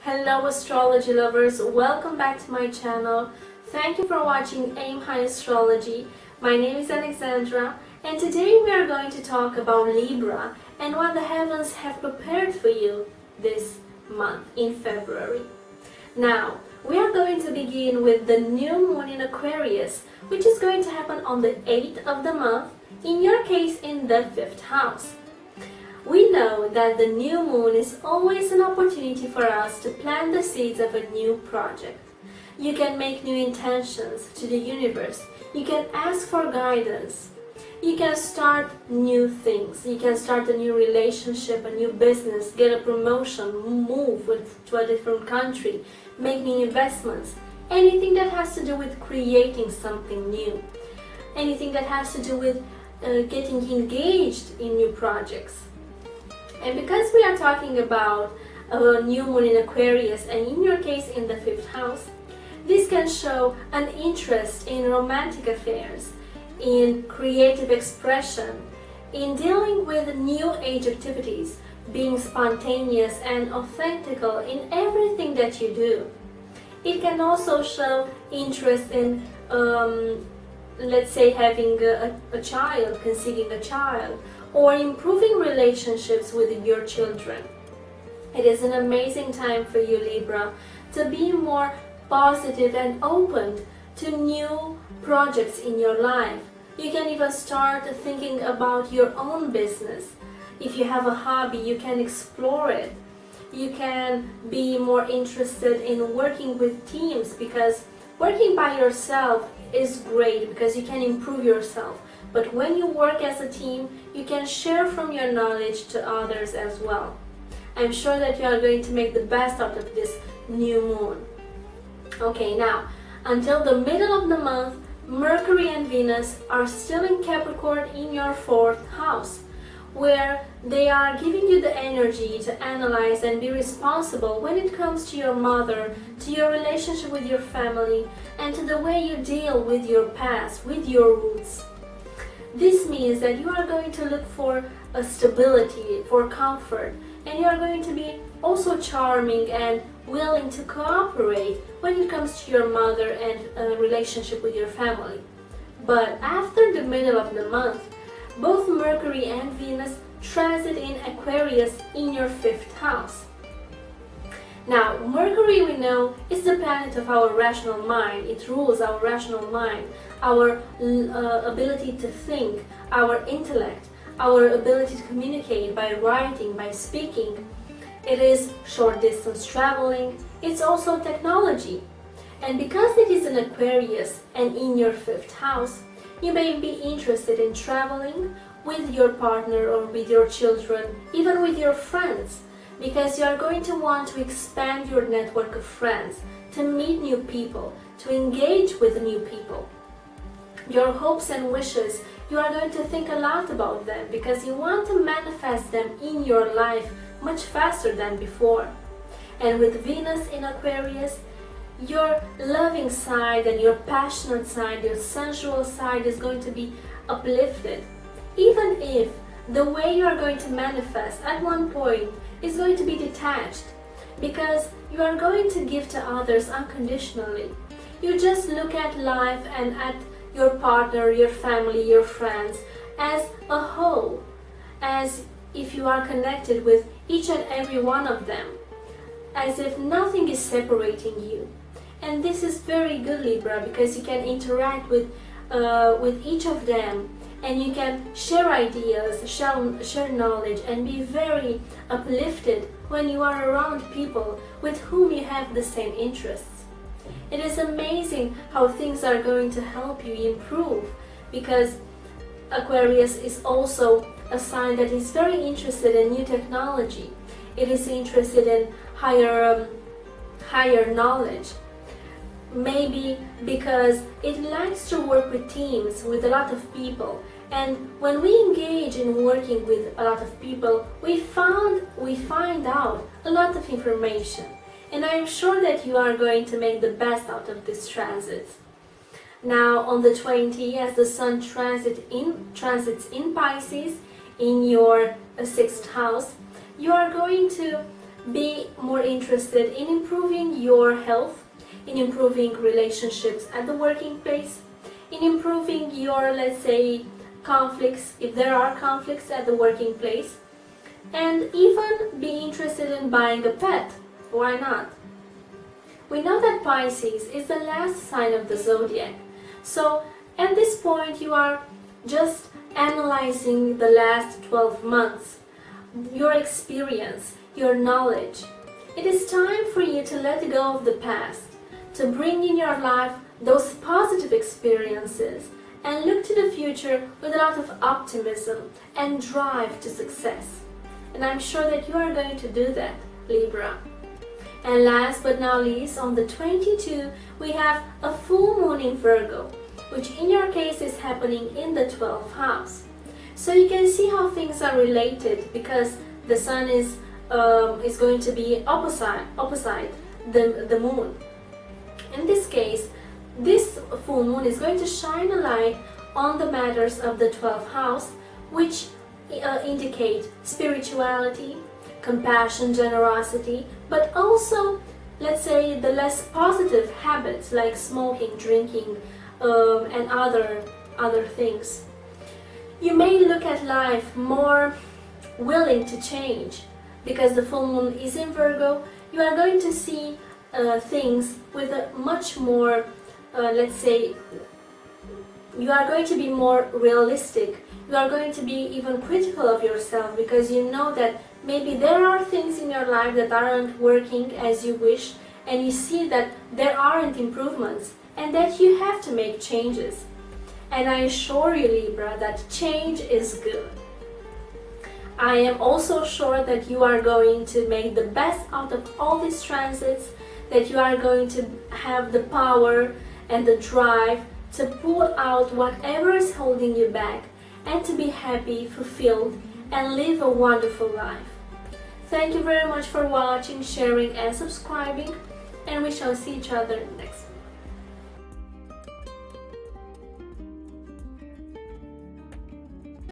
Hello astrology lovers, welcome back to my channel. Thank you for watching Aim High Astrology. My name is Alexandra and today we are going to talk about Libra and what the heavens have prepared for you this month in February. Now, we are going to begin with the new moon in Aquarius, which is going to happen on the 8th of the month, in your case in the 5th house. We know that the new moon is always an opportunity for us to plant the seeds of a new project. You can make new intentions to the universe. You can ask for guidance. You can start new things. You can start a new relationship, a new business, get a promotion, move to a different country, make new investments. Anything that has to do with creating something new. Anything that has to do with getting engaged in new projects. And because we are talking about a new moon in Aquarius, and in your case in the 5th house, this can show an interest in romantic affairs, in creative expression, in dealing with new age activities, being spontaneous and authentical in everything that you do. It can also show interest in, let's say, having a child, conceiving a child, or improving relationships with your children. It is an amazing time for you, Libra, to be more positive and open to new projects in your life. You can even start thinking about your own business. If you have a hobby, you can explore it. You can be more interested in working with teams, because working by yourself is great because you can improve yourself. But when you work as a team, you can share from your knowledge to others as well. I'm sure that you are going to make the best out of this new moon. Okay, now, until the middle of the month, Mercury and Venus are still in Capricorn in your 4th house, where they are giving you the energy to analyze and be responsible when it comes to your mother, to your relationship with your family, and to the way you deal with your past, with your roots. This means that you are going to look for a stability, for comfort, and you are going to be also charming and willing to cooperate when it comes to your mother and a relationship with your family. But after the middle of the month, both Mercury and Venus transit in Aquarius in your 5th house. Now, Mercury, we know, is the planet of our rational mind. It rules our rational mind, our ability to think, our intellect, our ability to communicate by writing, by speaking. It is short distance traveling. It's also technology. And because it is in Aquarius and in your 5th house, you may be interested in traveling with your partner or with your children, even with your friends, because you are going to want to expand your network of friends, to meet new people, to engage with new people. Your hopes and wishes, you are going to think a lot about them because you want to manifest them in your life much faster than before. And with Venus in Aquarius, your loving side and your passionate side, your sensual side is going to be uplifted. Even if the way you are going to manifest at one point is going to be detached, because you are going to give to others unconditionally. You just look at life and at your partner, your family, your friends as a whole, as if you are connected with each and every one of them, as if nothing is separating you. And this is very good, Libra, because you can interact with each of them, and you can share ideas, share knowledge, and be very uplifted when you are around people with whom you have the same interests. It is amazing how things are going to help you improve, because Aquarius is also a sign that is very interested in new technology. It is interested in higher knowledge. Maybe because it likes to work with teams, with a lot of people. And when we engage in working with a lot of people, we find out a lot of information. And I am sure that you are going to make the best out of this transit. Now on the 20th, as the Sun transits in Pisces, in your 6th house, you are going to be more interested in improving your health, in improving relationships at the working place, in improving your, let's say, conflicts, if there are conflicts at the working place, and even be interested in buying a pet. Why not? We know that Pisces is the last sign of the zodiac. So at this point you are just analyzing the last 12 months, your experience, your knowledge. It is time for you to let go of the past, to bring in your life those positive experiences and look to the future with a lot of optimism and drive to success. And I'm sure that you are going to do that, Libra. And last but not least, on the 22nd, we have a full moon in Virgo, which in your case is happening in the 12th house. So you can see how things are related, because the sun is going to be opposite the moon. In this case, this full moon is going to shine a light on the matters of the 12th house, which indicate spirituality, compassion, generosity, but also, let's say, the less positive habits like smoking, drinking, and other things. You may look at life more willing to change, because the full moon is in Virgo. You are going to see things with a much more, let's say, you are going to be more realistic. You are going to be even critical of yourself, because you know that maybe there are things in your life that aren't working as you wish, and you see that there aren't improvements and that you have to make changes. And I assure you, Libra, that change is good. I am also sure that you are going to make the best out of all these transits, that you are going to have the power and the drive to pull out whatever is holding you back, and to be happy, fulfilled, and live a wonderful life. Thank you very much for watching, sharing, and subscribing, and we shall see each other next time.